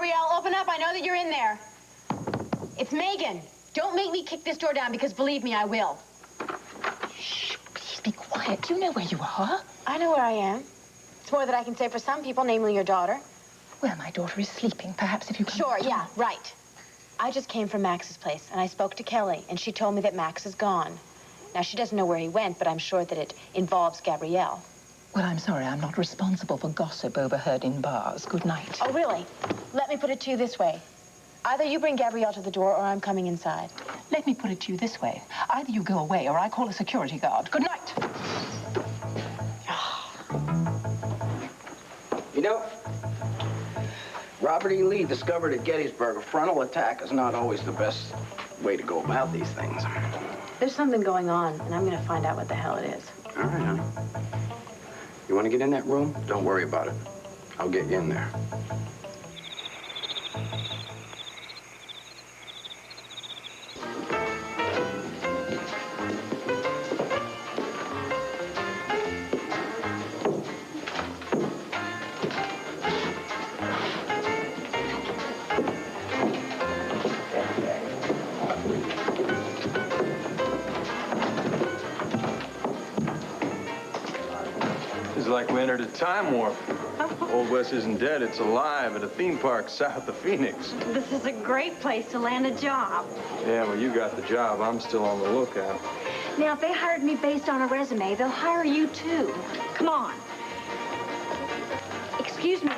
Gabrielle, open up. I know that you're in there. It's Megan. Don't make me kick this door down because, believe me, I will. Shh, please be quiet. Do you know where you are? I know where I am. It's more than I can say for some people, namely your daughter. Well, my daughter is sleeping. Perhaps if you can... Sure, yeah, right. I just came from Max's place, and I spoke to Kelly, and she told me that Max is gone. Now, she doesn't know where he went, but I'm sure that it involves Gabrielle. Well, I'm sorry. I'm not responsible for gossip overheard in bars. Good night. Oh, really? Let me put it to you this way. Either you bring Gabrielle to the door, or I'm coming inside. Let me put it to you this way. Either you go away, or I call a security guard. Good night. You know, Robert E. Lee discovered at Gettysburg a frontal attack is not always the best way to go about these things. There's something going on, and I'm going to find out what the hell it is. All right, honey. You want to get in that room? Don't worry about it. I'll get you in there. Like we entered a time warp. Old West isn't dead, it's alive at a theme park south of Phoenix. This is a great place to land a job. Yeah, well, you got the job. I'm still on the lookout. Now, if they hired me based on a resume, they'll hire you, too. Come on. Excuse me.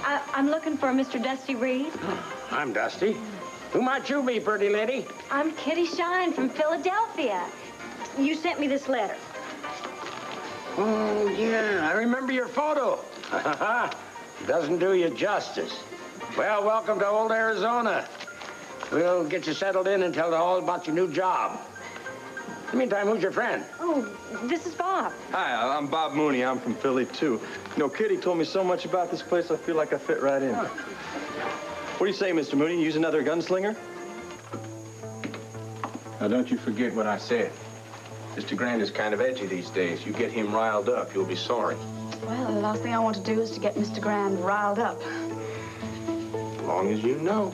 I'm looking for Mr. Dusty Reed. I'm Dusty. Who might you be, pretty lady? I'm Kitty Shine from Philadelphia. You sent me this letter. Oh, yeah, I remember your photo. Doesn't do you justice. Well, welcome to old Arizona. We'll get you settled in and tell you all about your new job. In the meantime, who's your friend? Oh, this is Bob. Hi, I'm Bob Moony. I'm from Philly, too. You know, Kitty told me so much about this place, I feel like I fit right in. What do you say, Mr. Mooney? You use another gunslinger? Now, don't you forget what I said. Mr. Grant is kind of edgy these days. You get him riled up, you'll be sorry. Well, the last thing I want to do is to get Mr. Grant riled up. As long as you know.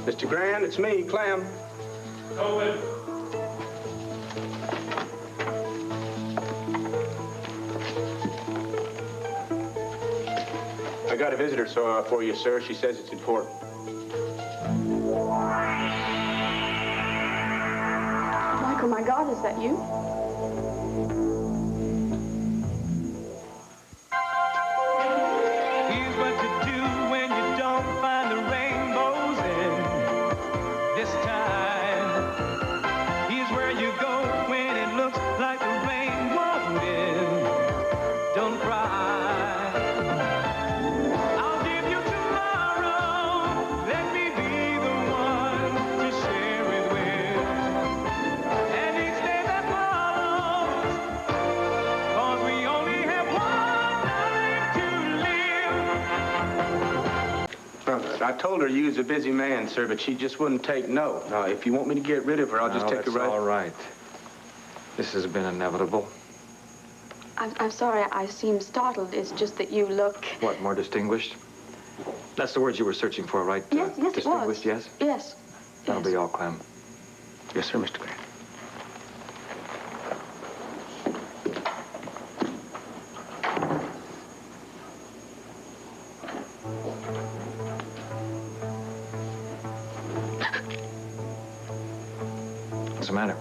Mr. Grant, it's me, Clem. Open. I got a visitor for you, sir. She says it's important. Michael, my God, is that you? Here's what to do when you don't find the rainbows in this time. Here's where you go when it looks like the rain won't end. Don't cry. I'll give you tomorrow. Let me be the one to share it with. And each day that follows, 'cause we only have one life to live. I told her you was a busy man, sir, but she just wouldn't take no. Now, if you want me to get rid of her, I'll just take her right... all right. This has been inevitable. I'm sorry, I seem startled. It's just that you look... What, more distinguished? That's the words you were searching for, right? Yes, yes, it was. Distinguished, yes? Yes. That'll be all, Clem. Yes, sir, Mr. Grant. What's the matter?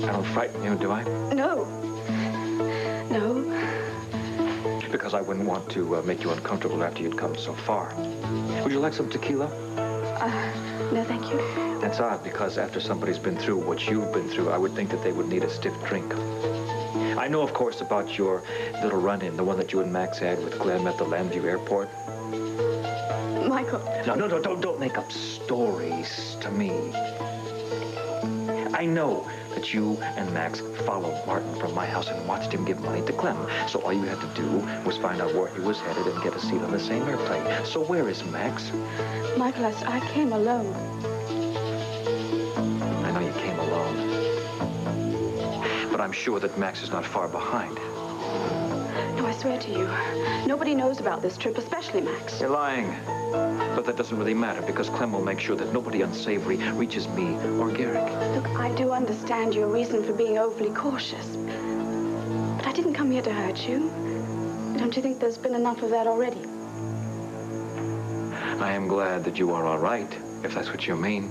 I don't frighten you, do I? No. No. Because I wouldn't want to make you uncomfortable after you'd come so far. Would you like some tequila? No, thank you. That's odd, because after somebody's been through what you've been through, I would think that they would need a stiff drink. I know, of course, about your little run-in, the one that you and Max had with Clem at the Lambview airport. Michael. No, don't make up stories to me. I know that you and Max followed Martin from my house and watched him give money to Clem. So all you had to do was find out where he was headed and get a seat on the same airplane. So where is Max? Michael, I came alone. I know you came alone. But I'm sure that Max is not far behind. No, I swear to you, nobody knows about this trip, especially Max. You're lying. But that doesn't really matter because Clem will make sure that nobody unsavory reaches me or Garrick. Look, I do understand your reason for being overly cautious. But I didn't come here to hurt you. Don't you think there's been enough of that already? I am glad that you are all right, if that's what you mean.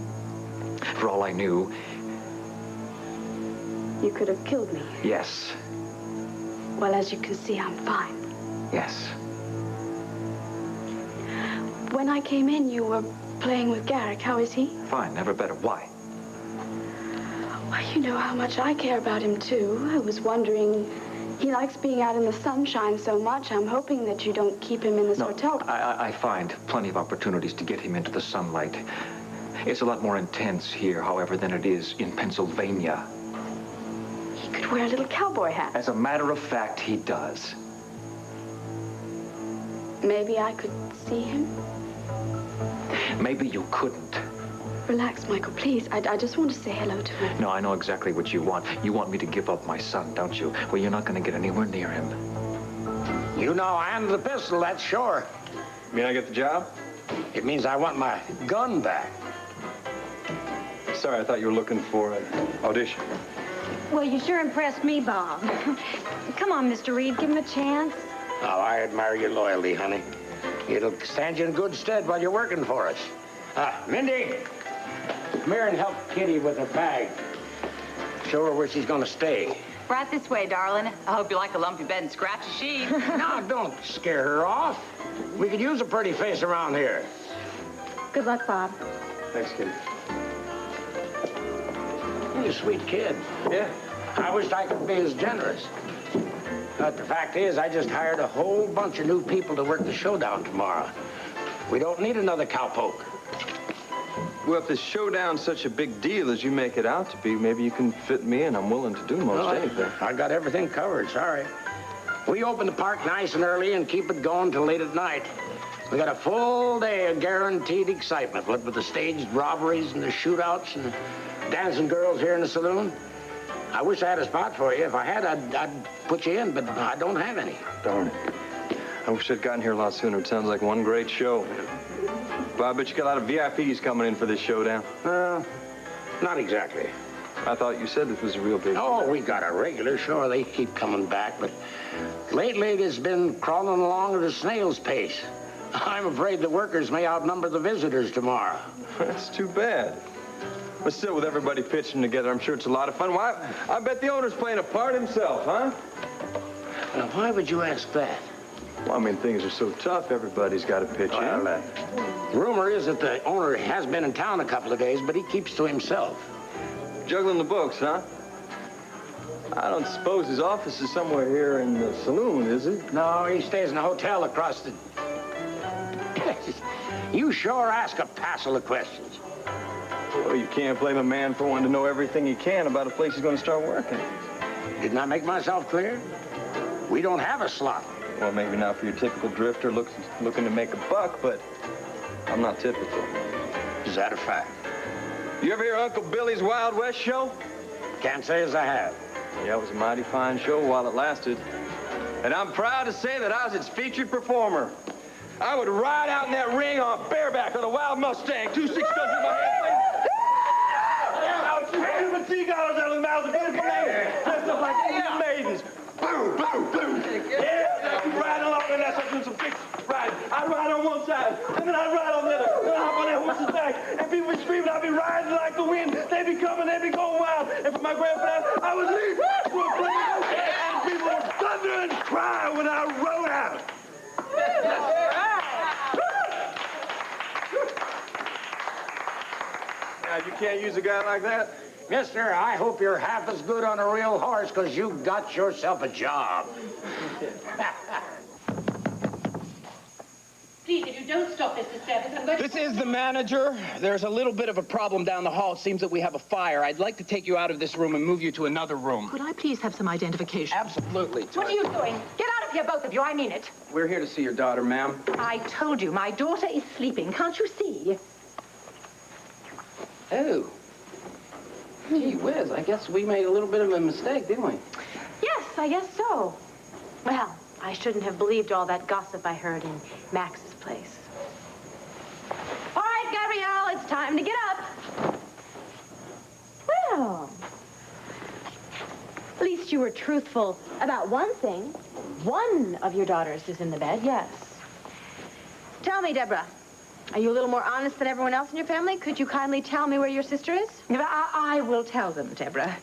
For all I knew... You could have killed me. Yes. Well, as you can see, I'm fine. Yes. When I came in, you were playing with Garrick. How is he? Fine, never better. Why? Well, you know how much I care about him, too. I was wondering, he likes being out in the sunshine so much. I'm hoping that you don't keep him in this hotel. I find plenty of opportunities to get him into the sunlight. It's a lot more intense here, however, than it is in Pennsylvania. He could wear a little cowboy hat. As a matter of fact, he does. Maybe I could see him? Maybe you couldn't. Relax, Michael, please. I just want to say hello to him. No, I know exactly what you want. You want me to give up my son, don't you? Well, you're not going to get anywhere near him. You know I handle the pistol, that's sure. You mean I get the job? It means I want my gun back. Sorry, I thought you were looking for an audition. Well, you sure impressed me, Bob. Come on, Mr. Reed, give him a chance. Oh, I admire your loyalty, honey. It'll stand you in good stead while you're working for us. Mindy, come here and help Kitty with her bag. Show her where she's going to stay. Right this way, darling. I hope you like a lumpy bed and scratchy sheet. No, don't scare her off. We could use a pretty face around here. Good luck, Bob. Thanks, Kitty. You're a sweet kid. Yeah. I wished I could be as generous. But the fact is, I just hired a whole bunch of new people to work the showdown tomorrow. We don't need another cowpoke. Well, if this showdown's such a big deal as you make it out to be, maybe you can fit me in. I'm willing to do most anything. I got everything covered, sorry. We open the park nice and early and keep it going till late at night. We got a full day of guaranteed excitement, what with the staged robberies and the shootouts and the dancing girls here in the saloon. I wish I had a spot for you. If I had, I'd put you in, but I don't have any. Darn it. I wish I'd gotten here a lot sooner. It sounds like one great show. But I bet you got a lot of VIPs coming in for this showdown. Not exactly. I thought you said this was a real big... Oh, we got a regular show. They keep coming back, but lately it's been crawling along at a snail's pace. I'm afraid the workers may outnumber the visitors tomorrow. That's too bad. But still, with everybody pitching together, I'm sure it's a lot of fun. Why, I bet the owner's playing a part himself, huh? Now, why would you ask that? Well, I mean, things are so tough, everybody's got to pitch in. Rumor is that the owner has been in town a couple of days, but he keeps to himself. Juggling the books, huh? I don't suppose his office is somewhere here in the saloon, is it? No, he stays in a hotel across the... You sure ask a passel of questions. Well, you can't blame a man for wanting to know everything he can about a place he's going to start working. Didn't I make myself clear? We don't have a slot. Well, maybe not for your typical drifter looking to make a buck, but I'm not typical. Is that a fact? You ever hear Uncle Billy's Wild West show? Can't say as I have. Yeah, it was a mighty fine show while it lasted. And I'm proud to say that I was its featured performer. I would ride out in that ring on bareback on a wild Mustang, 2 6-guns in my hand. I would shoot human seagulls out of the mouths of beautiful ladies, dressed up like Indian maidens. Boom, boom, boom. Yeah, I'd be riding along and that's doing some big riding. I'd ride on one side, and then I'd ride on the other. Then I'd hop on that horse's back, and people would scream, and I'd be riding like the wind. They'd be coming, they'd be going wild. And for my grandfather, I was leading to a place, and people would thunder and cry when I rode out. Now, you can't use a guy like that? Mister, I hope you're half as good on a real horse, because you got yourself a job. Please, if you don't stop this disturbance, I'm going to... This is the manager. There's a little bit of a problem down the hall. Seems that we have a fire. I'd like to take you out of this room and move you to another room. Could I please have some identification? Absolutely. What are you doing? Get out of here, both of you. I mean it. We're here to see your daughter, ma'am. I told you, my daughter is sleeping. Can't you see? Oh. Gee whiz, I guess we made a little bit of a mistake, didn't we? Yes, I guess so. Well, I shouldn't have believed all that gossip I heard in Max's place. All right, Gabrielle, it's time to get up. Well, at least you were truthful about one thing. One of your daughters is in the bed, yes. Tell me, Debra, are you a little more honest than everyone else in your family? Could you kindly tell me where your sister is? I will tell them, Debra.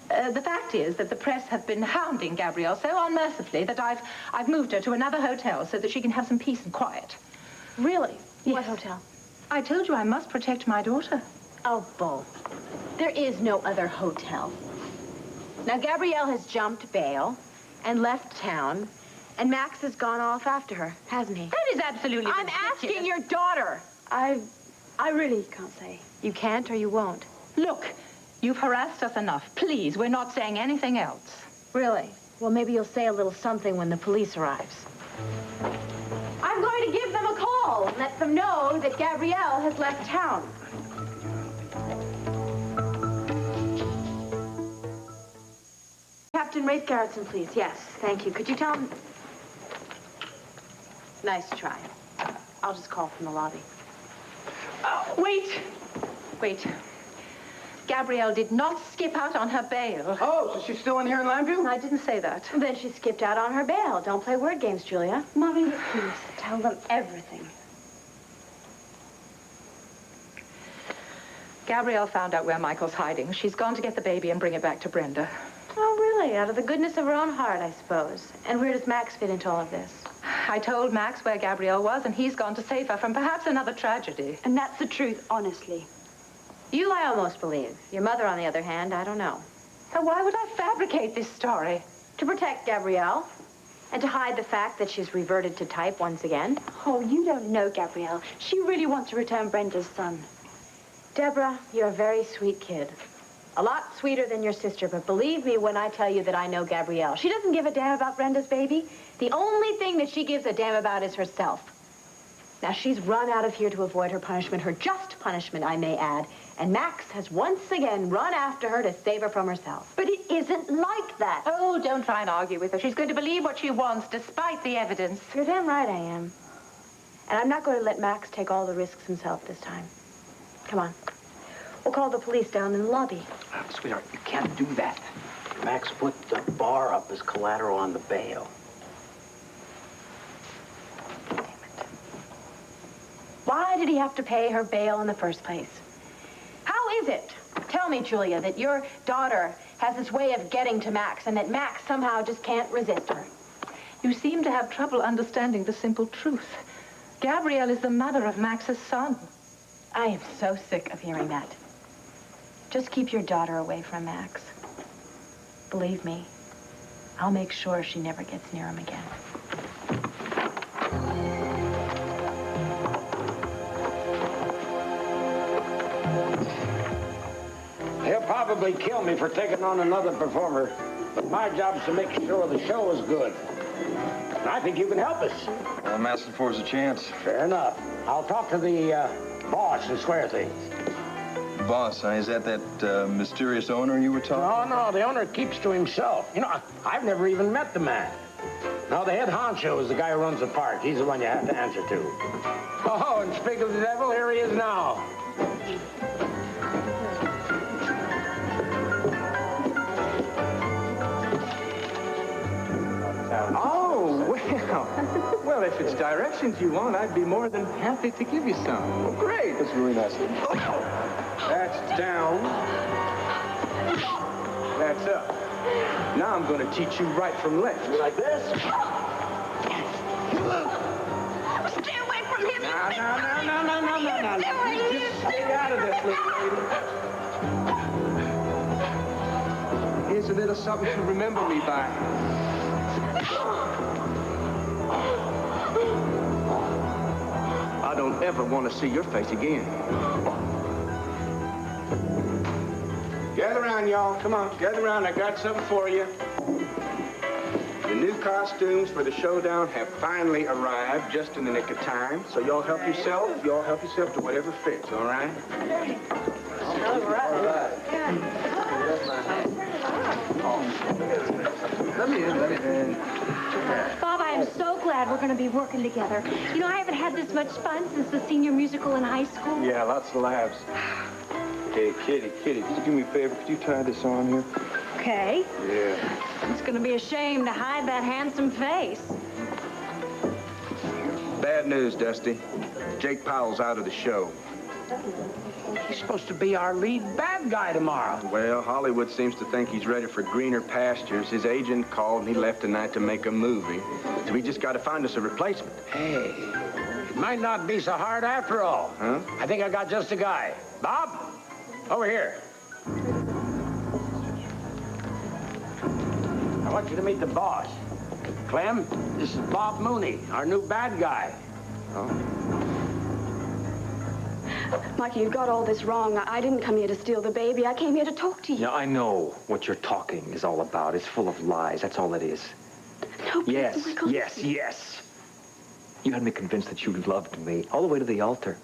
The fact is that the press have been hounding Gabrielle so unmercifully that I've moved her to another hotel so that she can have some peace and quiet. Really? Yes. What hotel? I told you I must protect my daughter. Oh, Bull. There is no other hotel. Now, Gabrielle has jumped bail and left town, and Max has gone off after her, hasn't he? That is absolutely I'm ridiculous. asking your daughter. I really can't say. You can't or you won't. Look, you've harassed us enough. Please, we're not saying anything else. Really? Well, maybe you'll say a little something when the police arrives. I'm going to give them a call and let them know that Gabrielle has left town. Captain Rafe Garrison, please. Yes, thank you. Could you tell him? Nice try. I'll just call from the lobby. Wait. Gabrielle did not skip out on her bail. Oh, so she's still in here in Limeview? I didn't say that. Then she skipped out on her bail. Don't play word games, Julia. Mommy, please, tell them everything. Gabrielle found out where Michael's hiding. She's gone to get the baby and bring it back to Brenda. Oh, really? Out of the goodness of her own heart, I suppose. And where does Max fit into all of this? I told Max where Gabrielle was, and he's gone to save her from perhaps another tragedy. And that's the truth, honestly. You, I almost believe. Your mother, on the other hand, I don't know. So why would I fabricate this story? To protect Gabrielle. And to hide the fact that she's reverted to type once again. Oh, you don't know, Gabrielle. She really wants to return Brenda's son. Deborah, you're a very sweet kid. A lot sweeter than your sister, but believe me when I tell you that I know Gabrielle. She doesn't give a damn about Brenda's baby. The only thing that she gives a damn about is herself. Now, she's run out of here to avoid her punishment, her just punishment, I may add. And Max has once again run after her to save her from herself. But it isn't like that. Oh, don't try and argue with her. She's going to believe what she wants, despite the evidence. You're damn right I am. And I'm not going to let Max take all the risks himself this time. Come on. We'll call the police down in the lobby. Sweetheart, you can't do that. Max put the bar up as collateral on the bail. Damn it. Why did he have to pay her bail in the first place? How is it, tell me, Julia, that your daughter has this way of getting to Max and that Max somehow just can't resist her? You seem to have trouble understanding the simple truth. Gabrielle is the mother of Max's son. I am so sick of hearing that. Just keep your daughter away from Max. Believe me, I'll make sure she never gets near him again. He'll probably kill me for taking on another performer, but my job's to make sure the show is good. And I think you can help us. All I'm asking for is a chance. Fair enough. I'll talk to the boss and square things. Boss, huh? Is that mysterious owner you were talking No, the owner keeps to himself. You know, I've never even met the man. No, the head honcho is the guy who runs the park. He's the one you have to answer to. Oh, and speak of the devil, here he is now. Oh, well, if it's directions you want, I'd be more than happy to give you some. Well, great. That's really nice. That's down. That's up. Now I'm going to teach you right from left. Like this? Stay away from him! No. You just stay out of this, little lady. Here's a little something to remember me by. I don't ever want to see your face again. Gather around, y'all. Come on, gather around. I got something for you. The new costumes for the showdown have finally arrived just in the nick of time. So y'all help yourself. Y'all help yourself to whatever fits, all right? All right. Let me in. Bob, I I'm so glad we're going to be working together. You know, I haven't had this much fun since the senior musical in high school. Yeah, lots of laughs. Hey, Kitty, could you do me a favor? Could you tie this on here? Okay. Yeah. It's going to be a shame to hide that handsome face. Bad news, Dusty. Jake Powell's out of the show. He's supposed to be our lead bad guy tomorrow. Well, Hollywood seems to think he's ready for greener pastures. His agent called and he left tonight to make a movie. So we just got to find us a replacement. Hey, it might not be so hard after all. Huh? I think I got just the guy. Bob, over here. I want you to meet the boss. Clem, this is Bob Moony, our new bad guy. Oh. Mikey, you've got all this wrong. I didn't come here to steal the baby. I came here to talk to you. Now, I know what your talking is all about. It's full of lies. That's all it is. No, please, Yes, Michael. yes. You had me convinced that you loved me all the way to the altar.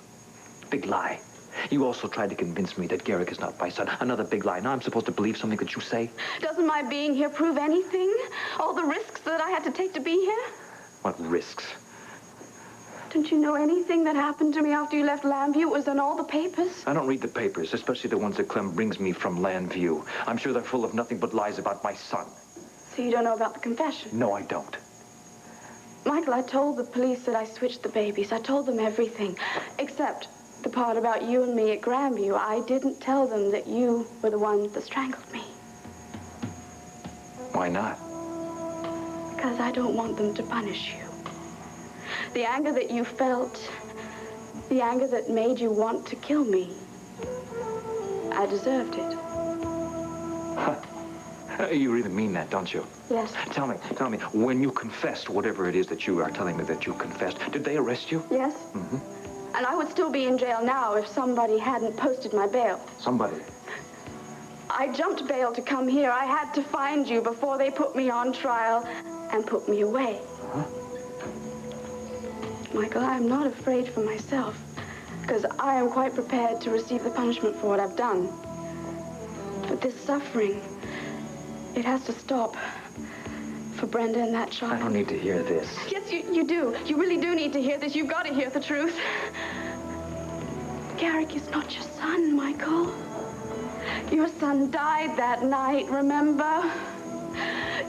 Big lie. You also tried to convince me that Garrick is not my son. Another big lie. Now I'm supposed to believe something that you say? Doesn't my being here prove anything? All the risks that I had to take to be here? What risks? Don't you know anything that happened to me after you left Lambview? It was in all the papers. I don't read the papers, especially the ones that Clem brings me from Landview. I'm sure they're full of nothing but lies about my son. So you don't know about the confession? No, I don't. Michael, I told the police that I switched the babies. I told them everything, except the part about you and me at Grandview. I didn't tell them that you were the one that strangled me. Why not? Because I don't want them to punish you. The anger that you felt, the anger that made you want to kill me, I deserved it. You really mean that, don't you? Yes. Tell me, when you confessed whatever it is that you are telling me that you confessed, did they arrest you? Yes. Mm-hmm. And I would still be in jail now if somebody hadn't posted my bail. Somebody? I jumped bail to come here. I had to find you before they put me on trial and put me away. Huh? Michael, I am not afraid for myself, because I am quite prepared to receive the punishment for what I've done. But this suffering, it has to stop. For Brenda and that child. I don't need to hear this. Yes, you do. You really do need to hear this. You've got to hear the truth. Garrick is not your son, Michael. Your son died that night, remember?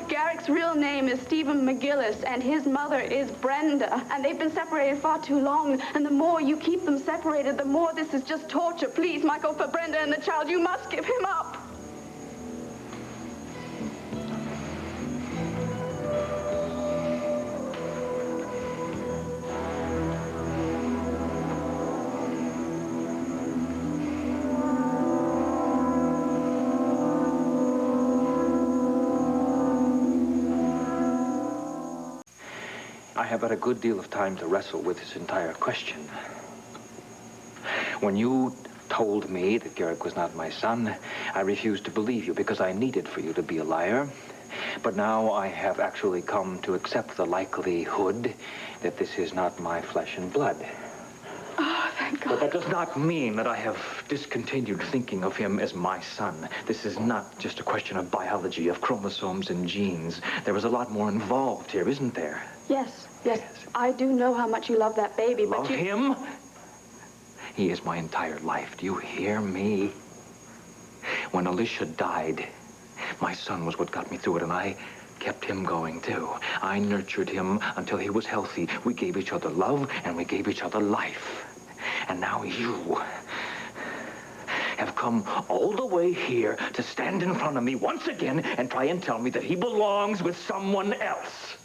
Garrick's real name is Stephen McGillis, and his mother is Brenda. And they've been separated far too long. And the more you keep them separated, the more this is just torture. Please, Michael, for Brenda and the child, you must give him up. I have had a good deal of time to wrestle with this entire question. When you told me that Garrick was not my son, I refused to believe you because I needed for you to be a liar. But now I have actually come to accept the likelihood that this is not my flesh and blood. Oh, thank God. But that does not mean that I have discontinued thinking of him as my son. This is not just a question of biology, of chromosomes and genes. There is a lot more involved here, isn't there? Yes. I do know how much you love that baby, but Love him? He is my entire life. Do you hear me? When Alicia died, my son was what got me through it, and I kept him going, too. I nurtured him until he was healthy. We gave each other love, and we gave each other life. And now you have come all the way here to stand in front of me once again and try and tell me that he belongs with someone else.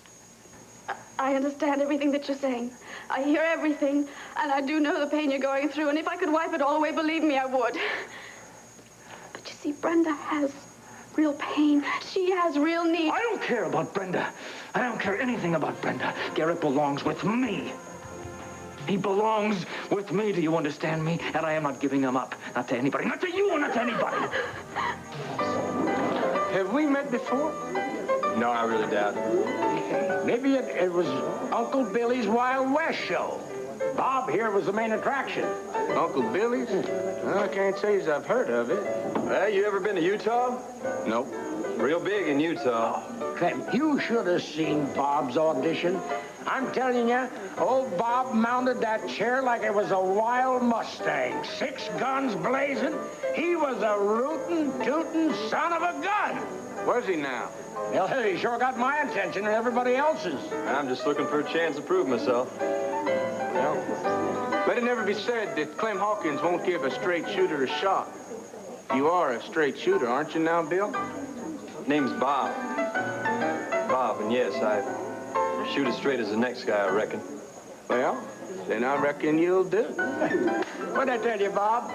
I understand everything that you're saying. I hear everything, and I do know the pain you're going through, and if I could wipe it all away, believe me, I would. But you see, Brenda has real pain. She has real need. I don't care about Brenda. I don't care anything about Brenda. Garrick belongs with me. He belongs with me, do you understand me? And I am not giving him up. Not to anybody. Not to you, not to anybody. Have we met before? No, I really doubt it. Maybe it was Uncle Billy's Wild West show. Bob here was the main attraction. Uncle Billy's? Well, I can't say as I've heard of it. Hey, you ever been to Utah? Nope. Real big in Utah. Clem, you should have seen Bob's audition. I'm telling you, old Bob mounted that chair like it was a wild Mustang. 6 guns blazing. He was a rootin', tootin' son of a gun. Where's he now? Well, he sure got my attention and everybody else's. I'm just looking for a chance to prove myself. Well, let it never be said that Clem Hawkins won't give a straight shooter a shot. You are a straight shooter, aren't you now, Bill? Name's Bob. Bob, and yes, I shoot as straight as the next guy, I reckon. Well, then I reckon you'll do. What'd I tell you, Bob?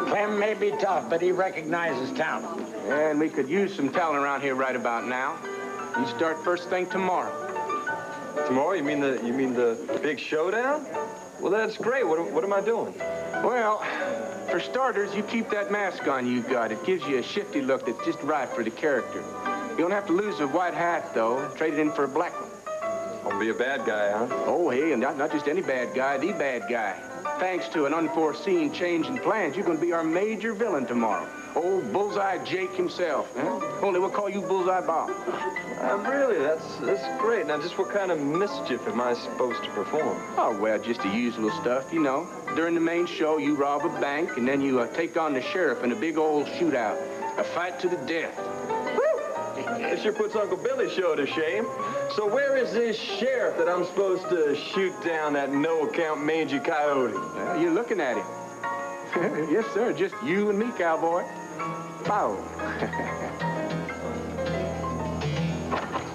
Clem may be tough, but he recognizes talent. And we could use some talent around here right about now. You start first thing tomorrow. Tomorrow? You mean the big showdown? Well, that's great. What am I doing? Well, for starters, you keep that mask on you got. It gives you a shifty look that's just right for the character. You don't have to lose a white hat, though. Trade it in for a black one. I'll be a bad guy, huh? Oh, hey, and not just any bad guy, the bad guy. Thanks to an unforeseen change in plans, you're going to be our major villain tomorrow. Old Bullseye Jake himself. Huh? Only we'll call you Bullseye Bob. Really? That's great. Now, just what kind of mischief am I supposed to perform? Oh, well, just the usual stuff, you know. During the main show, you rob a bank, and then you take on the sheriff in a big old shootout. A fight to the death. It sure puts Uncle Billy's show to shame. So where is this sheriff that I'm supposed to shoot down that no-account mangy coyote? Well, you're looking at him. Yes, sir. Just you and me, cowboy. Pow.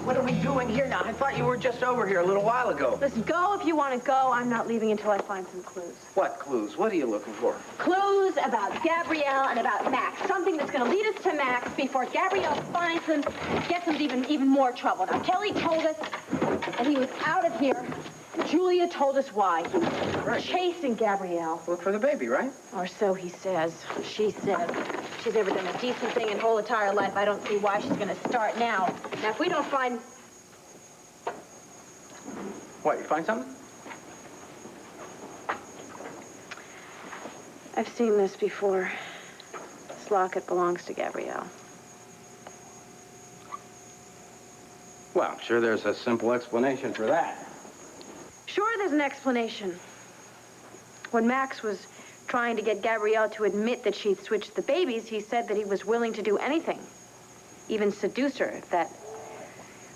What are we doing here now? I thought you were just over here a little while ago. Listen, go if you want to go. I'm not leaving until I find some clues. What clues? What are you looking for? Clues about Gabrielle and about Max. Something that's going to lead us to Max before Gabrielle finds him, gets him even more trouble. Now, Kelly told us that he was out of here. Julia told us why. He was chasing Gabrielle. Look for the baby, right? Or so he says. She says. If she's ever done a decent thing in her whole entire life, I don't see why she's going to start now. Now, if we don't find... What, you find something? I've seen this before. This locket belongs to Gabrielle. Well, I'm sure there's a simple explanation for that. Sure, there's an explanation. When Max was trying to get Gabrielle to admit that she'd switched the babies, he said that he was willing to do anything, even seduce her, if that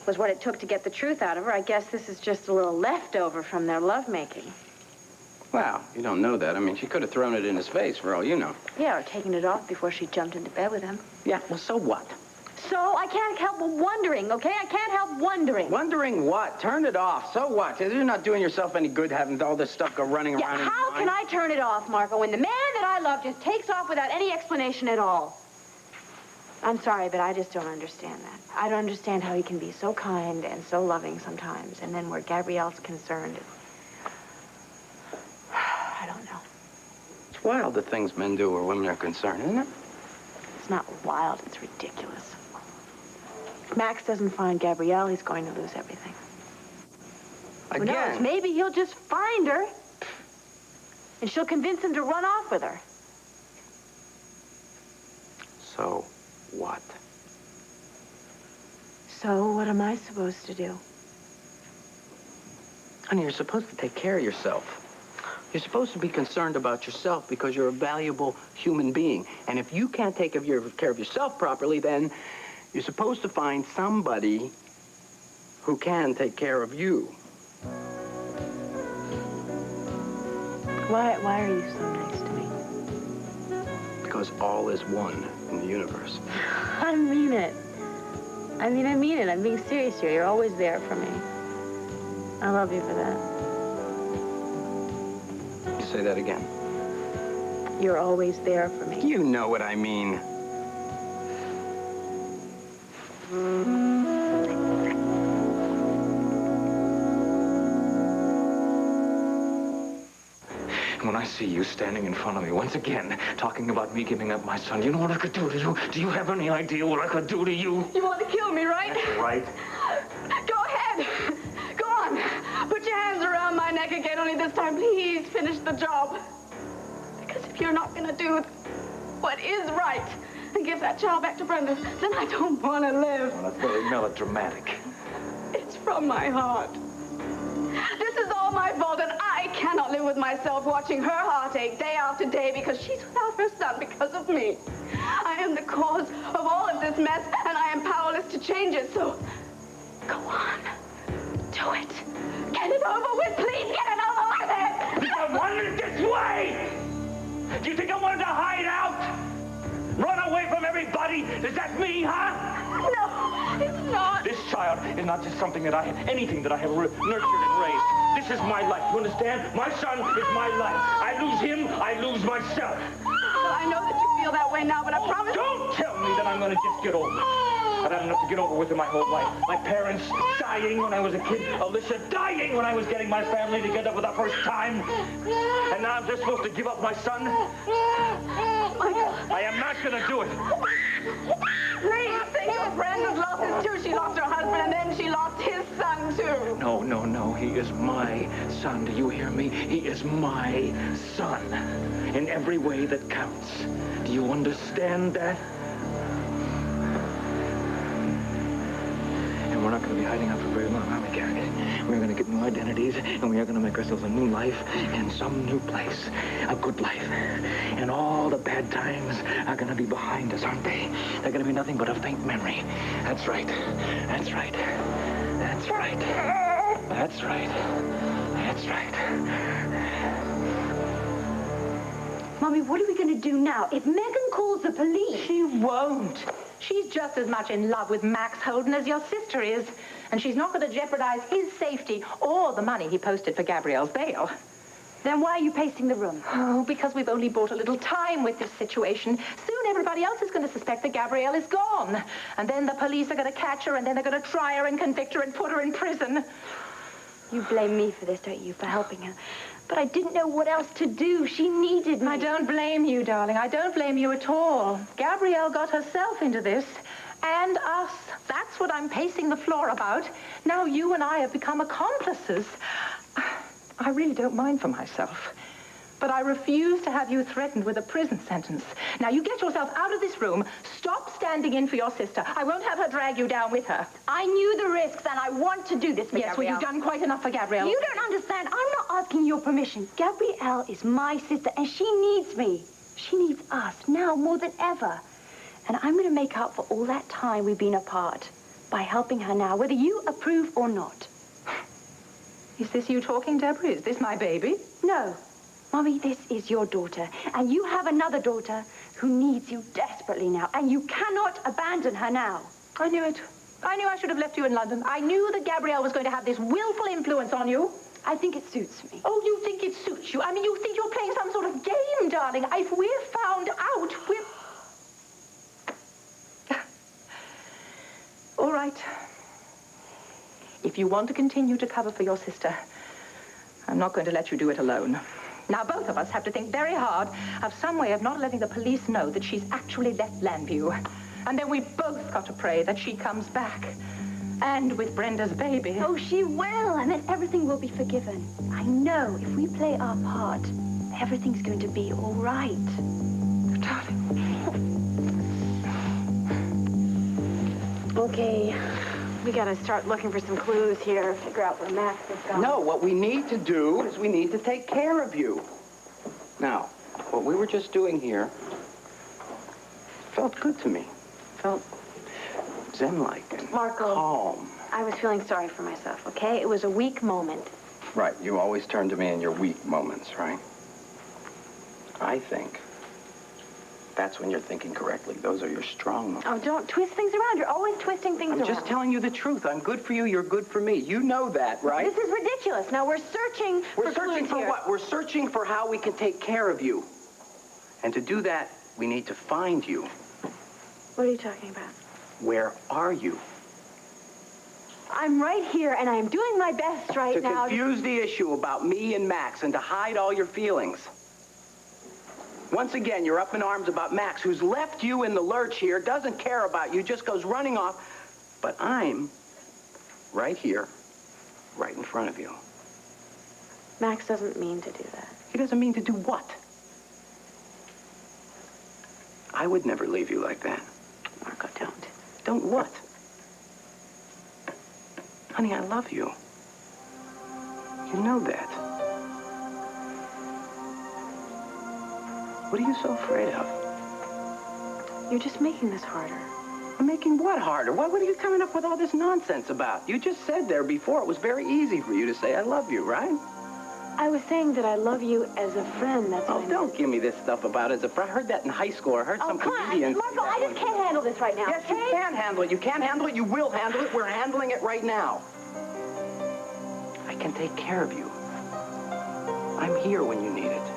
was what it took to get the truth out of her. I guess this is just a little leftover from their lovemaking. Well, you don't know that. I mean, she could have thrown it in his face for all you know. Yeah, or taken it off before she jumped into bed with him. Yeah, well, so what? So I can't help wondering, okay? I can't help wondering. Wondering what? Turn it off. So what? You're not doing yourself any good having all this stuff go running around in your how mind. can I turn it off, Marco, when the man that I love just takes off without any explanation at all? I'm sorry, but I just don't understand that. I don't understand how he can be so kind and so loving sometimes, and then where Gabrielle's concerned, I don't know. It's wild the things men do where women are concerned, isn't it? It's not wild, it's ridiculous. If Max doesn't find Gabrielle, he's going to lose everything. Who knows? Maybe he'll just find her, and she'll convince him to run off with her. So what? So what am I supposed to do? Honey, you're supposed to take care of yourself. You're supposed to be concerned about yourself because you're a valuable human being. And if you can't take care of yourself properly, then you're supposed to find somebody who can take care of you. Why are you so nice to me? Because all is one in the universe. I mean it. I mean it. I'm being serious here. You're always there for me. I love you for that. Say that again. You're always there for me. You know what I mean. When I see you standing in front of me once again, talking about me giving up my son, you know what I could do to you? Do you have any idea what I could do to you? You want to kill me, right? That's right. Go ahead. Go on. Put your hands around my neck again, only this time, please finish the job. Because if you're not going to do what is right, and give that child back to Brenda, then I don't want to live. Well, that's very melodramatic. It's from my heart. This is all my fault, and I cannot live with myself watching her heartache day after day because she's without her son because of me. I am the cause of all of this mess, and I am powerless to change it, so go on. Do it. Get it over with, please. Get it over with it. I wanted this way. Do you think I wanted to hide out? Run away from everybody? Is that me, huh? No, it's not. This child is not just something that I have, anything that I have nurtured and raised. This is my life, you understand? My son is my life. I lose him, I lose myself. Well, I know that you feel that way now, but I promise... Don't tell me that I'm going to just get over it. I've had enough to get over with in my whole life. My parents dying when I was a kid. Alicia dying when I was getting my family together for the first time. And now I'm just supposed to give up my son? I am not going to do it. Please, think of Brenda's losses too. She lost her husband, and then she lost his son, too. No, no, no. He is my son. Do you hear me? He is my son. In every way that counts. Do you understand that? And we're not going to be hiding out for very long, are we, Garrick? We're going to get new identities, and we are going to make ourselves a new life in some new place. A good life. And all the bad times are going to be behind us, aren't they? They're going to be nothing but a faint memory. That's right. That's right. That's right. That's right. That's right. Mommy, what are we going to do now? If Megan calls the police... She won't. She's just as much in love with Max Holden as your sister is. And she's not going to jeopardize his safety or the money he posted for Gabrielle's bail. Then why are you pacing the room? Oh, because we've only bought a little time with this situation. Soon everybody else is going to suspect that Gabrielle is gone. And then the police are going to catch her, and then they're going to try her and convict her and put her in prison. You blame me for this, don't you, for helping her? But I didn't know what else to do. She needed me. I don't blame you, darling. I don't blame you at all. Gabrielle got herself into this. And us. That's what I'm pacing the floor about. Now you and I have become accomplices. I really don't mind for myself. But I refuse to have you threatened with a prison sentence. Now, you get yourself out of this room. Stop standing in for your sister. I won't have her drag you down with her. I knew the risks, and I want to do this for Yes, Gabrielle. well, you've done quite enough for Gabrielle. You don't understand. I'm not asking your permission. Gabrielle is my sister, and she needs me. She needs us now more than ever. And I'm going to make up for all that time we've been apart by helping her now, whether you approve or not. Is this you talking, Debra? Is this my baby? No. Mommy, this is your daughter. And you have another daughter who needs you desperately now. And you cannot abandon her now. I knew it. I knew I should have left you in London. I knew that Gabrielle was going to have this willful influence on you. I think it suits me. Oh, you think it suits you? I mean, you think you're playing some sort of game, darling. If we're found out, we're... All right. If you want to continue to cover for your sister, I'm not going to let you do it alone. Now, both of us have to think very hard of some way of not letting the police know that she's actually left Landview. And then we've both got to pray that she comes back. And with Brenda's baby. Oh, she will, and then everything will be forgiven. I know if we play our part, everything's going to be all right. Darling. Okay, we gotta start looking for some clues here, figure out where Max is gone. No, what we need to do is we need to take care of you. Now, what we were just doing here felt good to me. Felt zen-like and Marco, calm. I was feeling sorry for myself, okay? It was a weak moment. Right, you always turn to me in your weak moments, right? I think that's when you're thinking correctly. Those are your strong moments. Oh, don't twist things around. You're always twisting things around. I'm just telling you the truth. I'm good for you, you're good for me. You know that, right? This is ridiculous. Now, we're searching for clues here. What? We're searching for how we can take care of you. And to do that, we need to find you. What are you talking about? Where are you? I'm right here, and I am doing my best right now. To confuse the issue about me and Max and to hide all your feelings. Once again, you're up in arms about Max, who's left you in the lurch here, doesn't care about you, just goes running off. But I'm right here, right in front of you. Max doesn't mean to do that. He doesn't mean to do what? I would never leave you like that. Marco, don't. Don't what? Honey, I love you. You know that. What are you so afraid of? You're just making this harder. I'm making what harder? What are you coming up with all this nonsense about? You just said there before it was very easy for you to say I love you, right? I was saying that I love you as a friend, that's what I meant. Don't give me this stuff about as a friend. I heard that in high school. I heard some comedian. Marco, I just can't handle this right now. Yes, you can handle it. You can handle it. You will handle it. We're handling it right now. I can take care of you. I'm here when you need it.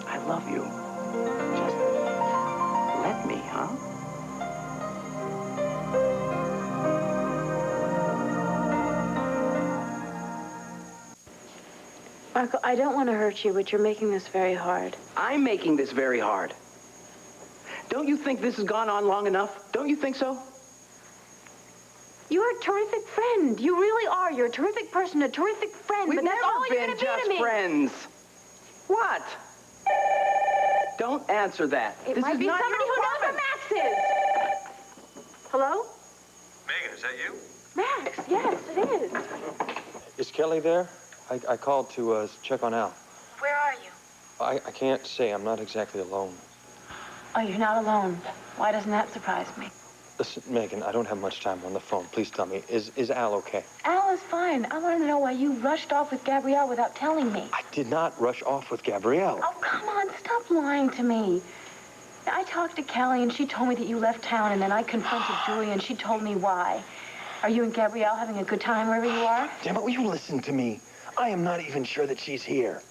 I love you. Just let me, huh? Marco, I don't want to hurt you, but you're making this very hard. I'm making this very hard. Don't you think this has gone on long enough? Don't you think so? You're a terrific friend. You really are. You're a terrific person, a terrific friend. We've but that's all never you're been going to be just to me. friends. What? Don't answer that. It This might is be not somebody your who knows where apartment. Max is. Hello? Megan, is that you? Max, yes, it is. Is Kelly there? I called to check on Al. Where are you? I can't say. I'm not exactly alone. Oh, you're not alone. Why doesn't that surprise me? Listen, Megan, I don't have much time on the phone. Please tell me, is Al okay? Al is fine. I want to know why you rushed off with Gabrielle without telling me. I did not rush off with Gabrielle. Oh, come on. Stop lying to me. I talked to Kelly, and she told me that you left town, and then I confronted Julie, and she told me why. Are you and Gabrielle having a good time wherever you are? Damn it, will you listen to me? I am not even sure that she's here.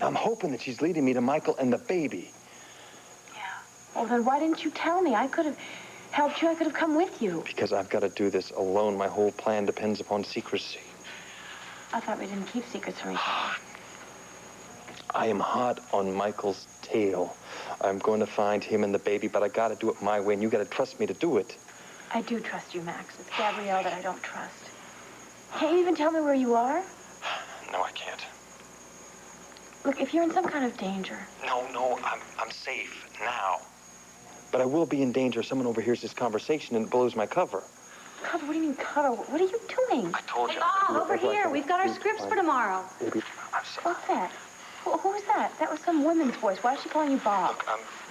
I'm hoping that she's leading me to Michael and the baby. Yeah. Well, then why didn't you tell me? I could have helped you. I could have come with you. Because I've got to do this alone. My whole plan depends upon secrecy. I thought we didn't keep secrets from each other. I am hot on Michael's tail. I'm going to find him and the baby, but I got to do it my way, and you got to trust me to do it. I do trust you, Max. It's Gabrielle that I don't trust. Can't you even tell me where you are? No, I can't. Look, if you're in some kind of danger. No, I'm safe now. But I will be in danger if someone overhears this conversation and it blows my cover. Cover? What do you mean cover? What are you doing? I told you. Oh, over here. We've got our scripts for tomorrow. Baby, I'm sorry. What's that? Who's that? That was some woman's voice. Why is she calling you Bob?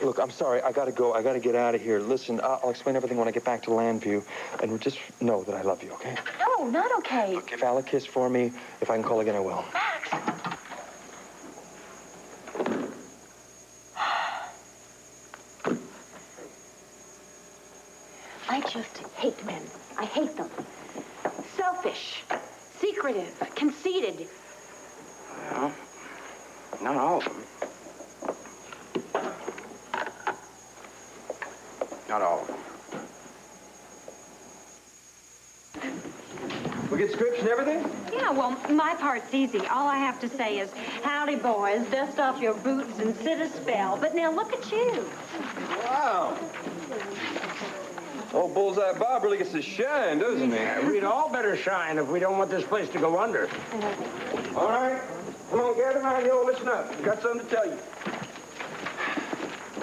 Look, I'm sorry. I gotta go. I gotta get out of here. Listen, I'll explain everything when I get back to Landview. And just know that I love you, okay? No, not okay. Look, give Al a kiss for me. If I can call again, I will. Max! I just hate men. I hate them. Selfish, secretive, conceited. Well, not all of them. Not all of them. We get scripts and everything? Yeah, well, my part's easy. All I have to say is, howdy, boys, dust off your boots and sit a spell. But now look at you. Wow. Old Bullseye Bob really gets to shine, doesn't he? Yeah, we'd all better shine if we don't want this place to go under. All right. Come on, gather around, y'all. Listen up. I've got something to tell you.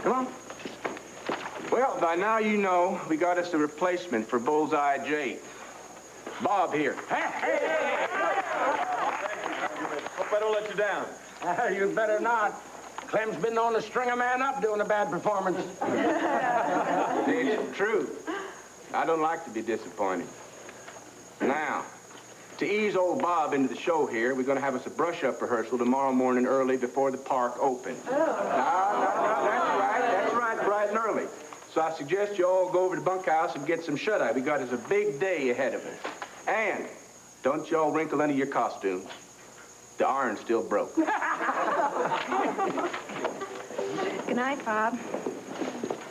Come on. Well, by now you know we got us a replacement for Bullseye J. Bob here. Hey! Hope I don't let you down. You better not. Clem's been known to string a man up doing a bad performance. It's true. I don't like to be disappointed. Now, to ease old Bob into the show here, we're going to have us a brush-up rehearsal tomorrow morning early before the park opens. No, that's right, bright and early. So I suggest you all go over to the bunkhouse and get some shut-eye. We got us a big day ahead of us. And don't you all wrinkle any of your costumes. The iron's still broke. Good night, Bob.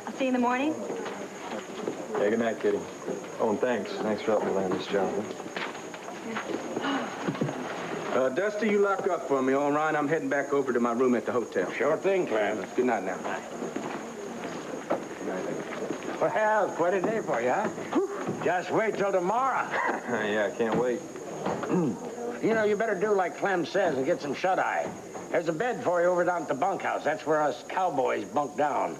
I'll see you in the morning. Yeah, good night, Kitty. Oh, and thanks. Thanks for helping me land this job. Dusty, you lock up for me, all right? I'm heading back over to my room at the hotel. Sure thing, Clem. Good night now. Well, quite a day for you, huh? Just wait till tomorrow. Yeah, I can't wait. You know, you better do like Clem says and get some shut-eye. There's a bed for you over down at the bunkhouse. That's where us cowboys bunk down.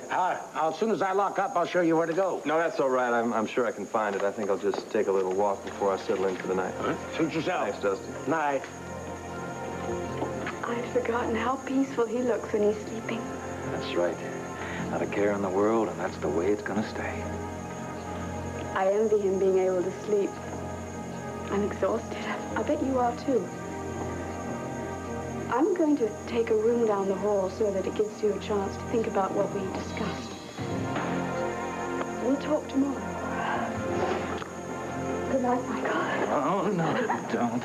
As soon as I lock up, I'll show you where to go. No, that's all right. I'm sure I can find it. I think I'll just take a little walk before I settle in for the night. Huh? Suit yourself. Thanks, Dusty. Night. I'd forgotten how peaceful he looks when he's sleeping. That's right. Not a care in the world, and that's the way it's gonna stay. I envy him being able to sleep. I'm exhausted. I bet you are, too. I'm going to take a room down the hall so that it gives you a chance to think about what we discussed. We'll talk tomorrow. Good night, Michael. Oh, no, don't.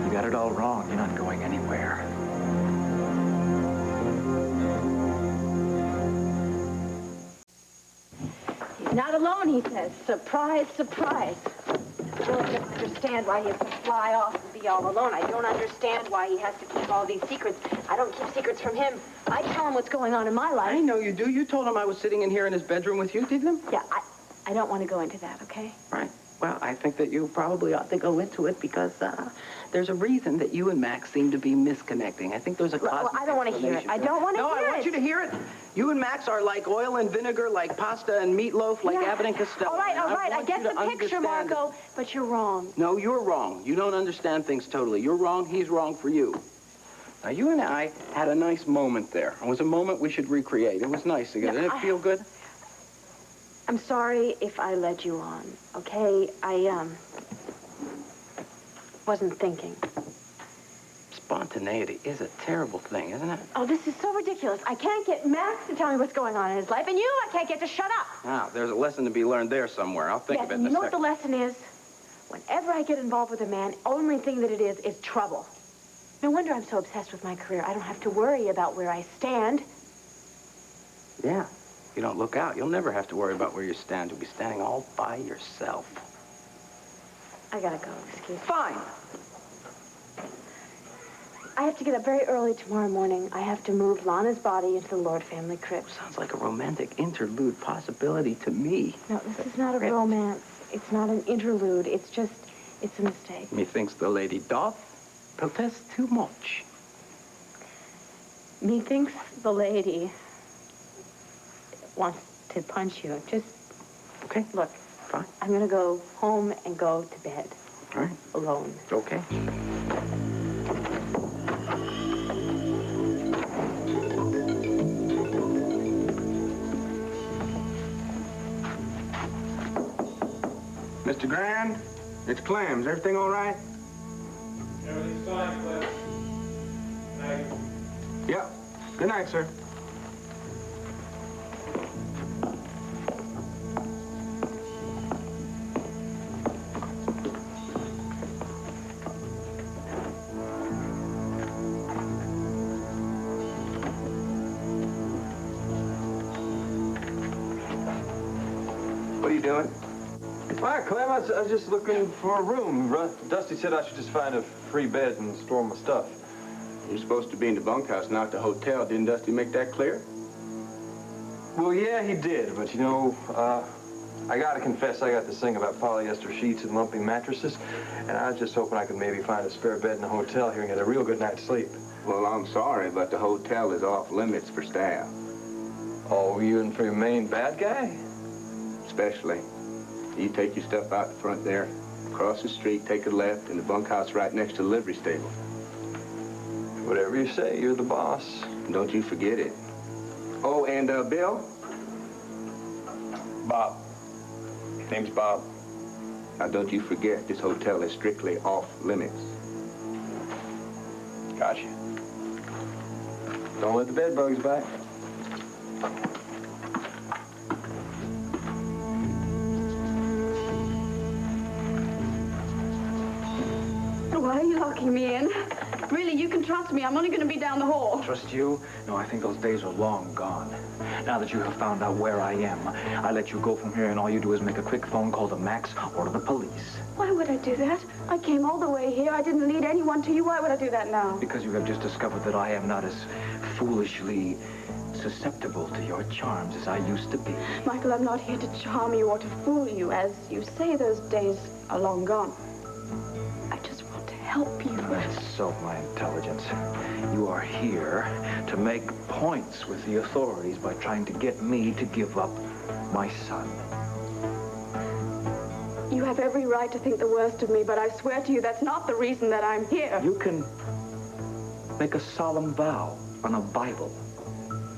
You got it all wrong. You're not going anywhere. He's not alone, he says. Surprise, surprise. I don't understand why he has to fly off and be all alone. I don't understand why he has to keep all these secrets. I don't keep secrets from him. I tell him what's going on in my life. I know you do. You told him I was sitting in here in his bedroom with you, didn't you? Yeah, I don't want to go into that, okay? Right. Well, I think that you probably ought to go into it because there's a reason that you and Max seem to be misconnecting. I think there's a cosmic I don't want to hear it. I don't want to hear it. No, I want you to hear it. You and Max are like oil and vinegar, like pasta and meatloaf, like Abbott and Costello. All right. I get the picture, understand Marco, but you're wrong. No, you're wrong. You don't understand things totally. You're wrong. He's wrong for you. Now, you and I had a nice moment there. It was a moment we should recreate. It was nice together. Didn't it feel good? I'm sorry if I led you on, okay? I wasn't thinking. Spontaneity is a terrible thing, isn't it? Oh, this is so ridiculous. I can't get Max to tell me what's going on in his life, and you, I can't get to shut up. Now, there's a lesson to be learned there somewhere. I'll think of it in a you know what second. the lesson is? Whenever I get involved with a man, only thing that it is trouble. No wonder I'm so obsessed with my career. I don't have to worry about where I stand. Yeah. You don't look out. You'll never have to worry about where you stand. You'll be standing all by yourself. I gotta go, excuse me. Fine. I have to get up very early tomorrow morning. I have to move Lana's body into the Lord family crypt. Sounds like a romantic interlude possibility to me. No, this is not a romance. It's not an interlude. It's a mistake. Methinks the lady doth protest too much. Methinks the lady wants to punch you. Just, okay. Look, fine. I'm gonna go home and go to bed. All right. Alone. Okay. Mr. Grand, it's Clem. Is everything all right? Everything's fine, Clem. Night. Yep. Good night, sir. What are you doing? Hi, Clem. I was just looking for a room. Dusty said I should just find a free bed and store my stuff. You're supposed to be in the bunkhouse, not the hotel. Didn't Dusty make that clear? Well, yeah, he did. But, you know, I got to confess, I got this thing about polyester sheets and lumpy mattresses. And I was just hoping I could maybe find a spare bed in the hotel here and get a real good night's sleep. Well, I'm sorry, but the hotel is off limits for staff. Oh, you in for your main bad guy? Especially. You take your stuff out the front there, across the street, take a left, in the bunkhouse right next to the livery stable. Whatever you say, you're the boss. Don't you forget it. Oh, and, Bill? Bob. Name's Bob. Now, don't you forget, this hotel is strictly off limits. Gotcha. Don't let the bed bugs bite. Why are you locking me in? Really, you can trust me. I'm only going to be down the hall. Trust you? No, I think those days are long gone. Now that you have found out where I am, I let you go from here, and all you do is make a quick phone call to Max or to the police. Why would I do that? I came all the way here. I didn't lead anyone to you. Why would I do that now? Because you have just discovered that I am not as foolishly susceptible to your charms as I used to be. Michael, I'm not here to charm you or to fool you. As you say, those days are long gone. I just want to help you. That's so my intelligence. You are here to make points with the authorities by trying to get me to give up my son. You have every right to think the worst of me, but I swear to you that's not the reason that I'm here. You can make a solemn vow on a Bible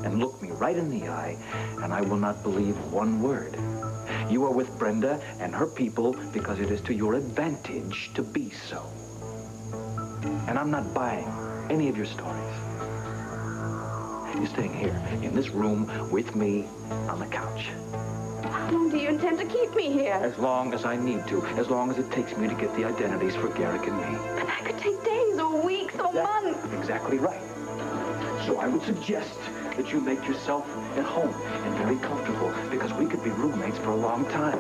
and look me right in the eye, and I will not believe one word. You are with Brenda and her people because it is to your advantage to be so. And I'm not buying any of your stories. You're staying here in this room with me on the couch. How long do you intend to keep me here? As long as I need to, as long as it takes me to get the identities for Garrick and me. But that could take days or weeks or months. Exactly right. So I would suggest that you make yourself at home and very comfortable, because we could be roommates for a long time.